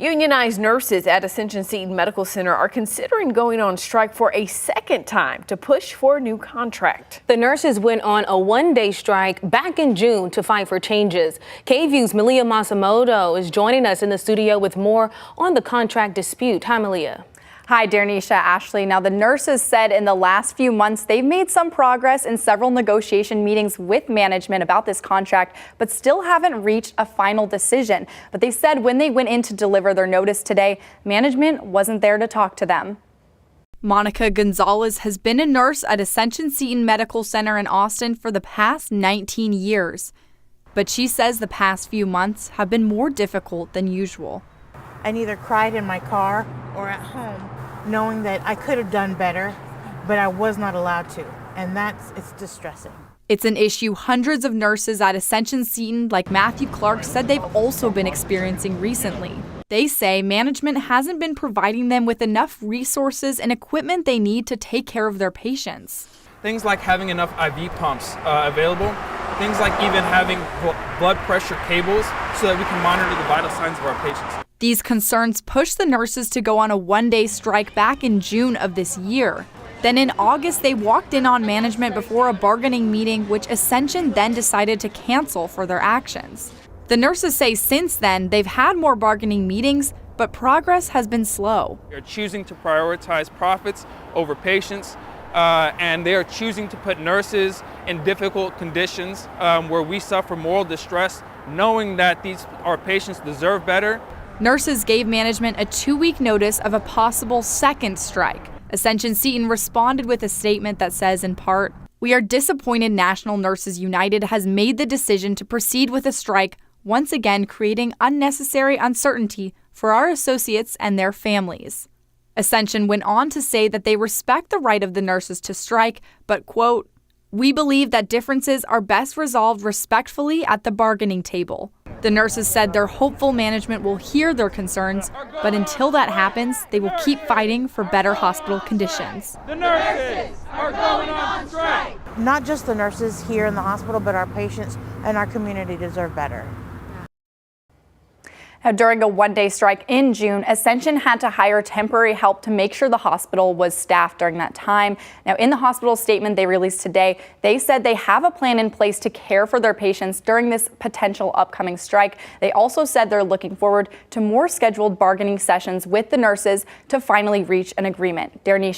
Unionized nurses at Ascension Seton Medical Center are considering going on strike for a second time to push for a new contract. The nurses went on a one-day strike back in June to fight for changes. KVUE's Malia Masamoto is joining us in the studio with more on the contract dispute. Hi, Malia. Hi, Darnisha, Ashley. Now, the nurses said in the last few months they've made some progress in several negotiation meetings with management about this contract, but still haven't reached a final decision. But they said when they went in to deliver their notice today, management wasn't there to talk to them. Monica Gonzalez has been a nurse at Ascension Seton Medical Center in Austin for the past 19 years. But she says the past few months have been more difficult than usual. I neither cried in my car or at home, knowing that I could have done better, but I was not allowed to, and it's distressing. It's an issue hundreds of nurses at Ascension Seton, like Matthew Clark, said they've also been experiencing recently. They say management hasn't been providing them with enough resources and equipment they need to take care of their patients. Things like having enough IV pumps available, things like even having blood pressure cables so that we can monitor the vital signs of our patients. These concerns pushed the nurses to go on a one-day strike back in June of this year. Then in August, they walked in on management before a bargaining meeting, which Ascension then decided to cancel for their actions. The nurses say since then, they've had more bargaining meetings, but progress has been slow. They're choosing to prioritize profits over patients, and they are choosing to put nurses in difficult conditions where we suffer moral distress, knowing that our patients deserve better. Nurses gave management a 2-week notice of a possible second strike. Ascension Seton responded with a statement that says, in part, "We are disappointed National Nurses United has made the decision to proceed with a strike, once again creating unnecessary uncertainty for our associates and their families." Ascension went on to say that they respect the right of the nurses to strike, but, quote, "We believe that differences are best resolved respectfully at the bargaining table." The nurses said their hopeful management will hear their concerns, but until that happens, they will keep fighting for better hospital conditions. The nurses are going on strike. Not just the nurses here in the hospital, but our patients and our community deserve better. Now, during a one-day strike in June, Ascension had to hire temporary help to make sure the hospital was staffed during that time. Now, in the hospital statement they released today, they said they have a plan in place to care for their patients during this potential upcoming strike. They also said they're looking forward to more scheduled bargaining sessions with the nurses to finally reach an agreement. Darnisha.